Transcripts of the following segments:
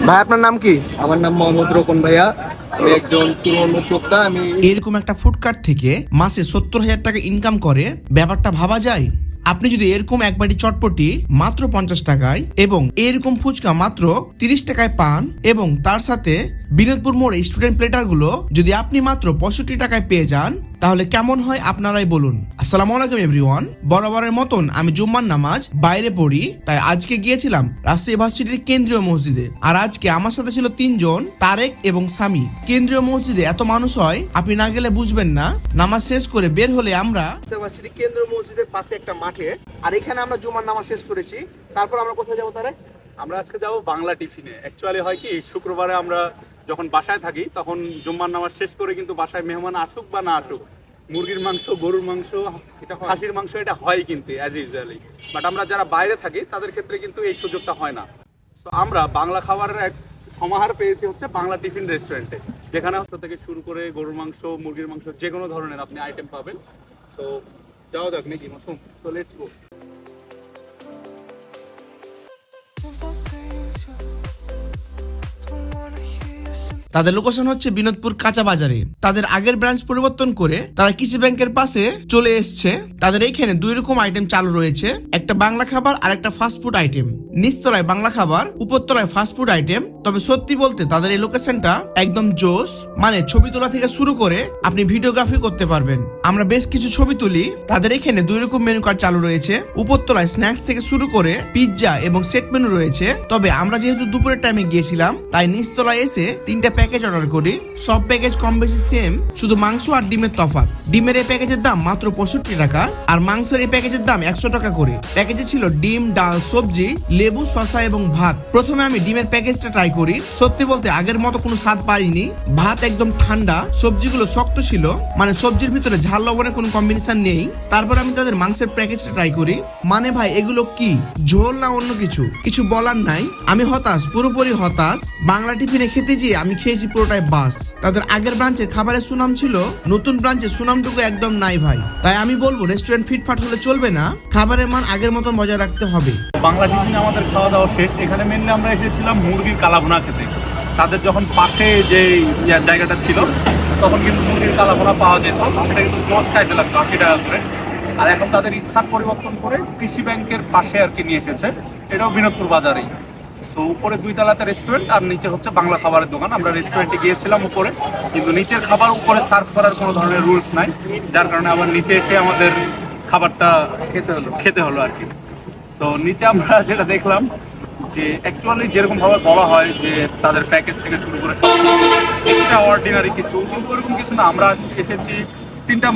ভাই আপনার নাম কি? আমার নাম মোহাম্মদ রোকন ভাইয়া, আমি একজন তরুণ উদ্যোক্তা। আমি এরকম একটা ফুডকার্ট থেকে মাসে 70,000 টাকা ইনকাম করে, ব্যাপারটা ভাবা যায়? আপনি যদি এরকম এক বাটি চটপটি মাত্র 50 টাকায় এবং এরকম ফুচকা মাত্র 30 টাকায় পান এবং তার সাথে বিনোদপুর মোড়ে স্টুডেন্ট প্লেটারগুলো যদি আপনি মাত্র 65 টাকায় পেয়ে যান, তাহলে কেমন হয় আপনারাই বলুন। আসসালামু আলাইকুম এভরিওয়ান। বরাবরের মতন আমি জুম্মার নামাজ বাইরে পড়ি, তাই আজকে গিয়েছিলাম রাজশাহী ভার্সিটির কেন্দ্রীয় মসজিদে। আর আজকে আমার সাথে ছিল 3 জন, তারেক এবং সামি। কেন্দ্রীয় মসজিদে এত মানুষ হয় আপনি না গেলে বুঝবেন না। নামাজ শেষ করে বের হলে আমরা ভার্সিটি কেন্দ্রীয় মসজিদের পাশে একটা মাঠে, আর এখানে আমরা জুমার নামাজ শেষ করেছি। তারপর আমরা কোথায় যাবো তারে? আমরা আজকে যাব বাংলা টিফিনে। অ্যাকচুয়ালি হয় কি, শুক্রবারে আমরা যখন বাসায় থাকি তখন জুম্মার নামাজ শেষ করে কিন্তু বাসায় মেহমান আসুক বা না আসুক, মুরগির মাংস, গরুর মাংস, খাসির মাংস এটা হয় কিন্তু অ্যাজ ইউজুয়ালি। বাট আমরা যারা বাইরে থাকি তাদের ক্ষেত্রে কিন্তু এই সুযোগটা হয় না। সো আমরা বাংলা খাবারের এক সমাহার পেয়েছি হচ্ছে বাংলা টিফিন রেস্টুরেন্টে, যেখানে হচ্ছে থেকে শুরু করে গরুর মাংস, মুরগির মাংস, যে কোনো ধরনের আপনি আইটেম পাবেন। সো যাওয়া যাক নাকি মাসুম? So let's go. তাদের লোকেশন হচ্ছে বিনোদপুর কাঁচা বাজারে। তাদের আগের ব্রাঞ্চ পরিবর্তন করে তারা কৃষি ব্যাংকের পাশে চলে এসছে। তাদের এইখানে 2 রকম আইটেম চালু রয়েছে, একটা বাংলা খাবার আর একটা ফাস্টফুড আইটেম। নিচতলায় বাংলা খাবার, উপরতলায় ফাস্টফুড আইটেম। তবে সত্যি বলতে তাদের এই লোকেশনটা একদম জোস, মানে ছবি তোলা থেকে শুরু করে আপনি ভিডিওগ্রাফি করতে পারবেন। আমরা বেশ কিছু ছবি তুলি। তাদের এখানে 2 রকম মেনু কার্ড চালু রয়েছে। উপরতলায় স্ন্যাক্স থেকে শুরু করে পিৎজা এবং সেট মেনু রয়েছে। তবে আমরা যেহেতু দুপুরের টাইমে গিয়েছিলাম, তাই নিচতলায় এসে 3টা প্যাকেজ অর্ডার করি। সব প্যাকেজ কম বেশি সেম, শুধু মাংস আর ডিমের তফাৎ। ডিমের এই প্যাকেজের দাম মাত্র 65 টাকা আর মাংসের এই প্যাকেজের দাম 100 টাকা করে। প্যাকেজে ছিল ডিম, ডাল, সবজি, লেবু, শসা এবং ভাত। প্রথমে আমি ডিমের প্যাকেজটা ট্রাই করি। সত্যি বলতে আগের মতো কোনো স্বাদ পাইনি। ভাত একদম ঠান্ডা, সবজিগুলো শক্ত ছিল, মানে সবজির ভিতরে ঝাল লবণের কোনো কম্বিনেশন নেই। তারপর আমি তাদের মাংসের প্যাকেজটা ট্রাই করি। মানে ভাই এগুলো কি ঝোল না অন্য কিছু বলার নাই। আমি হতাশ, পুরোপুরি হতাশ। বাংলা টিফিনে খেতে যেয়ে আমি খেয়েছি পুরোটাই বাস। তাদের আগের ব্রাঞ্চের খাবারের সুনাম ছিল, নতুন ব্রাঞ্চের সুনামটুকু একদম নাই ভাই। তাই আমি বলবো রেস্টুরেন্ট ফিটফাট হলে চলবে না, খাবারের মান আগের মতো বজায় রাখতে হবে। বাংলা টিফিনে আমাদের খাওয়া দাওয়া শেষ। এখানে মেনলি আমরা এসেছিলাম মুরগির কালাভুনা খেতে। তাদের যখন পাশে যে জায়গাটা ছিল তখন কিন্তু মুরগির কালাভুনা পাওয়া যেত, সেটা কিন্তু জোস খাইতে লাগতো 80 টাকা করে। আর এখন তাদের স্থান পরিবর্তন করে কৃষি ব্যাংকের পাশে আর কি নিয়ে এসেছে, এটাও বিনোদপুর বাজারেই। তো উপরে 2 তলাতে রেস্টুরেন্ট আর নিচে হচ্ছে বাংলা খাবারের দোকান। আমরা রেস্টুরেন্টে গিয়েছিলাম উপরে, কিন্তু নিচের খাবার উপরে সার্ভ করার কোনো ধরনের রুলস নাই, যার কারণে আবার নিচে এসে আমাদের খাবারটা খেতে হলো আর কি। তো নিচে আমরা যেটা দেখলাম যে অ্যাকচুয়ালি যেরকম ভাবে বলা হয় যে তাদের প্যাকেজ থেকে শুরু করে সব এক্সট্রা অর্ডিনারি কিছু, কিন্তু ওরকম কিছু না। আমরা এসেছি 3টা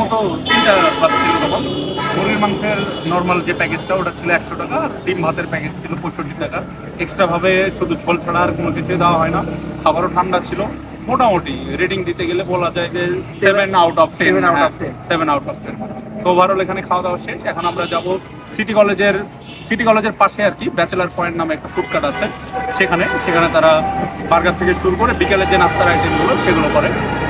বাস ছিল তখন। মুরগির মাংসের নর্মাল যে প্যাকেজটা ওটা ছিল 100 টাকা, আর ডিম ভাতের প্যাকেজ ছিল 65 টাকা। এক্সট্রা ভাবে শুধু ঝোল ছাড়া আর কোনো কিছুই দেওয়া হয় না। খাবারও ঠান্ডা ছিল। মোটামুটি রেটিং দিতে গেলে বলা যায় যে 7 আউট অফ 10। সো ওভারঅল এখানে খাওয়া দাওয়া শেষ। এখন আমরা যাব সিটি কলেজের পাশে আর কি ব্যাচেলার পয়েন্ট নামে একটা ফুডকার্ট আছে, সেখানে তারা বার্গার থেকে শুরু করে বিকেলের যে নাস্তার আইটেমগুলো সেগুলো করে।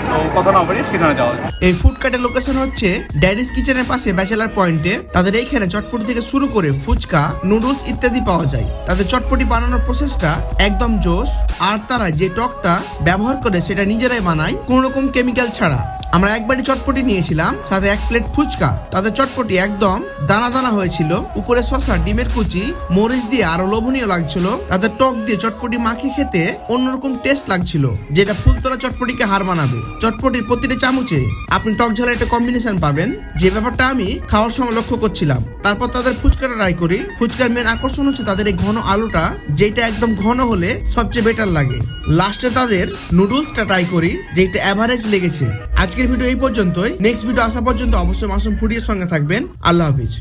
তো কথা না বাড়িয়ে সেখানে যাওয়া যায়। এই ফুডকার্টের লোকেশন হচ্ছে ড্যাডিস কিচেনের পাশে ব্যাচেলার পয়েন্টে। তাদের এইখানে চটপটি থেকে শুরু করে ফুচকা, নুডলস ইত্যাদি পাওয়া যায়। তাদের চটপটি বানানোর প্রসেসটা একদম জোস, আর তারা যে টকটা ব্যবহার করে সেটা নিজেরাই বানায়, কোনো রকম কেমিক্যাল ছাড়া। আমরা একবারই চটপটি নিয়েছিলাম, সাথে 1 প্লেট ফুচকা। তাদের চটপটি একদম দানা দানা হয়েছিল, উপরে শসা, ডিমের কুচি, মরিচ দিয়ে আরো লোভনীয় লাগছিল। তাদের টক দিয়ে চটপটি মাখিয়ে খেতে অন্যরকম টেস্ট লাগছিল, যেটা ফুলতলা চটপটিকে হার মানাবে। চটপটির প্রতিটা চামচে আপনি টক ঝালের একটা কম্বিনেশন পাবেন, যে ব্যাপারটা আমি খাওয়ার সময় লক্ষ্য করছিলাম। তারপর তাদের ফুচকাটা ট্রাই করি। ফুচকার মেন আকর্ষণ হচ্ছে তাদের এই ঘন আলুটা, যেটা একদম ঘন হলে সবচেয়ে বেটার লাগে। লাস্টে তাদের নুডলসটা ট্রাই করি, যেটা এভারেজ লেগেছে। আজকের ভিডিও এই পর্যন্তই। নেক্সট ভিডিও আসা পর্যন্ত অবশ্যই মাসুম ফুডির সঙ্গে থাকবেন। আল্লাহ হাফিজ।